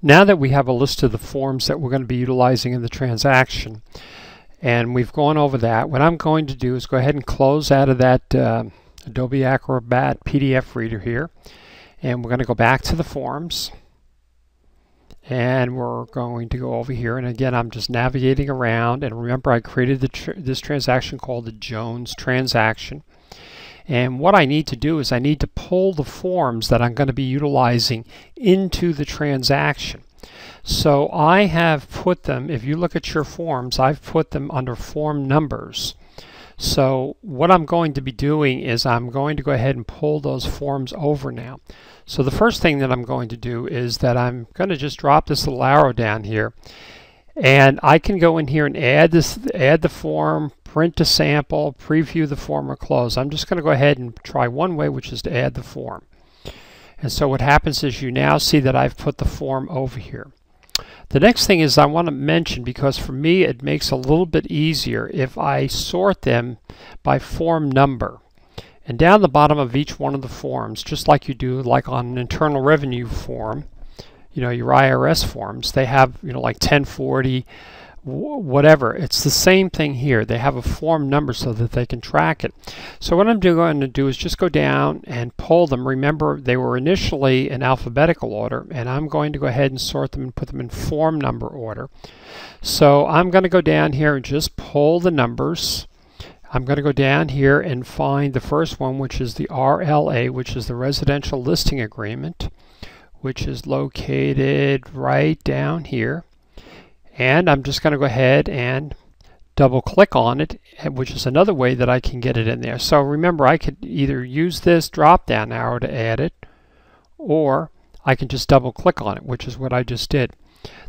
Now that we have a list of the forms that we're going to be utilizing in the transaction, and we've gone over that, what I'm going to do is go ahead and close out of that Adobe Acrobat PDF reader here, and we're going to go back to the forms, and we're going to go over here, and again I'm just navigating around, and remember I created this transaction called the Jones transaction. And what I need to do is I need to pull the forms that I'm going to be utilizing into the transaction. So I have put them, if you look at your forms, I've put them under form numbers. So what I'm going to be doing is I'm going to go ahead and pull those forms over now. So the first thing that I'm going to do is that I'm going to just drop this little arrow down here, and I can go in here and add the form, print a sample, preview the form, or close. I'm just going to go ahead and try one way, which is to add the form. And so what happens is you now see that I've put the form over here. The next thing is I want to mention, because for me it makes a little bit easier if I sort them by form number. And down the bottom of each one of the forms, just like you do like on an Internal Revenue form, you know, your IRS forms, they have, you know, like 1040, whatever. It's the same thing here. They have a form number so that they can track it. So what I'm going to do is just go down and pull them. Remember, they were initially in alphabetical order, and I'm going to go ahead and sort them and put them in form number order. So I'm going to go down here and just pull the numbers. I'm going to go down here and find the first one, which is the RLA, which is the Residential Listing Agreement, which is located right down here. And I'm just going to go ahead and double click on it, which is another way that I can get it in there. So remember, I could either use this drop down arrow to add it, or I can just double click on it, which is what I just did.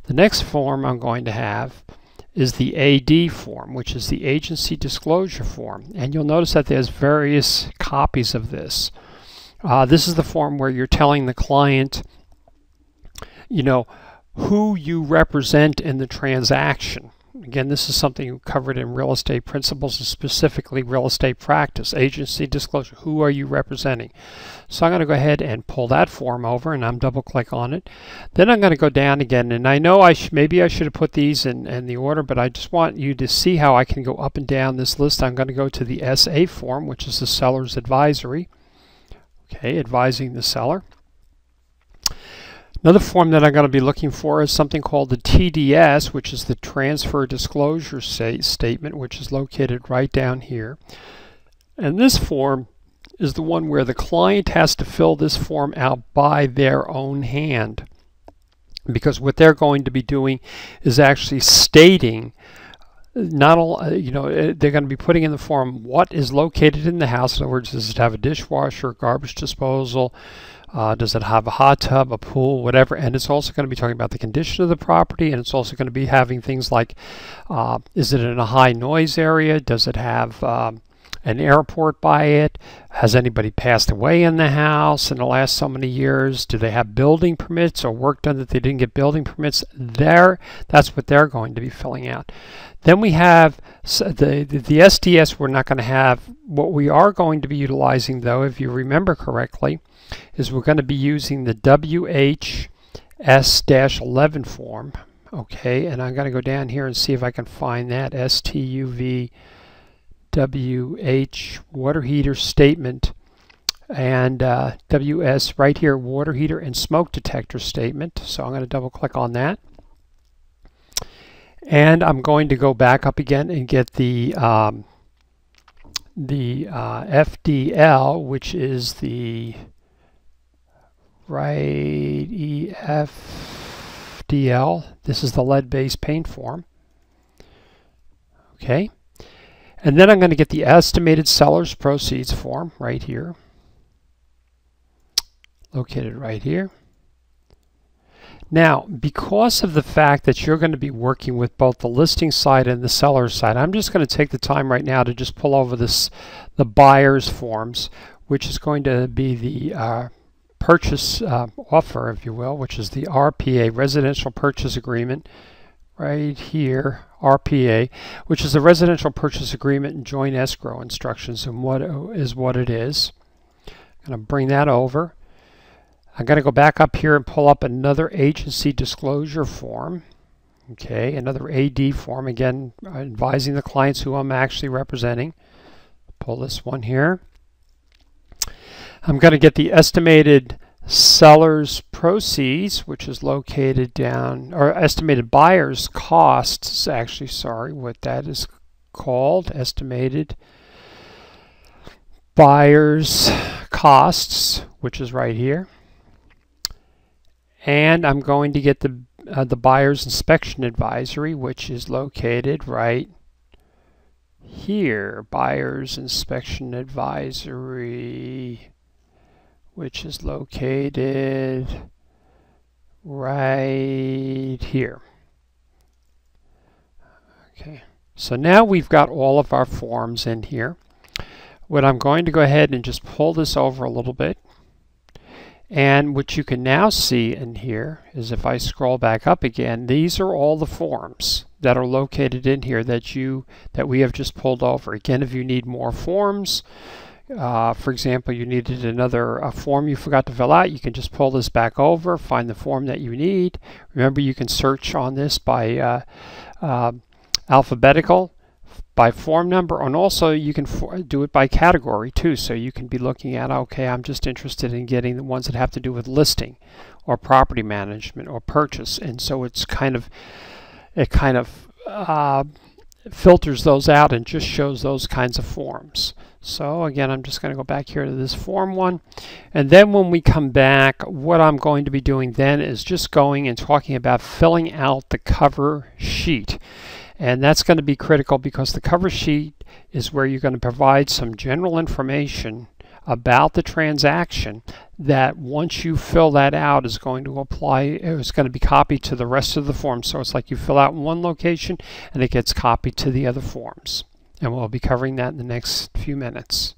The next form I'm going to have is the AD form, which is the Agency Disclosure form. And you'll notice that there's various copies of this. This is the form where you're telling the client, you know, who you represent in the transaction. Again, this is something covered in real estate principles and specifically real estate practice. Agency disclosure, who are you representing? So I'm going to go ahead and pull that form over, and I'm double click on it. Then I'm going to go down again, and I know maybe I should have put these in the order, but I just want you to see how I can go up and down this list. I'm going to go to the SA form, which is the seller's advisory. Okay, advising the seller. Another form that I'm going to be looking for is something called the TDS, which is the Transfer Disclosure Statement, which is located right down here. And this form is the one where the client has to fill this form out by their own hand, because what they're going to be doing is actually stating, not all, you know, they're going to be putting in the form what is located in the house. In other words, does it have a dishwasher, garbage disposal? Does it have a hot tub, a pool, whatever? And it's also going to be talking about the condition of the property, and it's also going to be having things like, is it in a high noise area? Does it have an airport by it? Has anybody passed away in the house in the last so many years? Do they have building permits or work done that they didn't get building permits? That's what they're going to be filling out. Then we have the SDS. We're not going to have. What we are going to be utilizing, though, if you remember correctly, is we're going to be using the WHS-11 form. Okay, and I'm going to go down here and see if I can find that STUV WH water heater statement, and WS right here, water heater and smoke detector statement. So I'm going to double click on that, and I'm going to go back up again and get the FDL, which is the EFDL. This is the lead-based paint form. Okay. And then I'm going to get the estimated seller's proceeds form right here, located right here. Now, because of the fact that you're going to be working with both the listing side and the seller's side, I'm just going to take the time right now to just pull over the buyer's forms, which is going to be the purchase offer, if you will, which is the RPA, Residential Purchase Agreement, right here, RPA, which is the Residential Purchase Agreement and Joint Escrow Instructions, and what it is. I'm going to bring that over. I'm going to go back up here and pull up another agency disclosure form. Okay, another AD form, again, advising the clients who I'm actually representing. Pull this one here. I'm going to get the estimated seller's proceeds, which is located down, or estimated buyer's costs, actually, sorry, what that is called, estimated buyer's costs, which is right here. And I'm going to get the buyer's inspection advisory, which is located right here. Buyer's inspection advisory, which is located right here. Okay, so now we've got all of our forms in here. What I'm going to go ahead and just pull this over a little bit. And what you can now see in here is, if I scroll back up again, these are all the forms that are located in here that we have just pulled over. Again, if you need more forms, for example, you needed another form you forgot to fill out, you can just pull this back over, find the form that you need. Remember, you can search on this by alphabetical, by form number, and also you can do it by category too. So you can be looking at, okay, I'm just interested in getting the ones that have to do with listing or property management or purchase, and so it kind of filters those out and just shows those kinds of forms. So again, I'm just going to go back here to this form one, and then when we come back, what I'm going to be doing then is just going and talking about filling out the cover sheet. And that's going to be critical because the cover sheet is where you're going to provide some general information about the transaction that, once you fill that out, is going to be copied to the rest of the form. So it's like you fill out in one location and it gets copied to the other forms. And we'll be covering that in the next few minutes.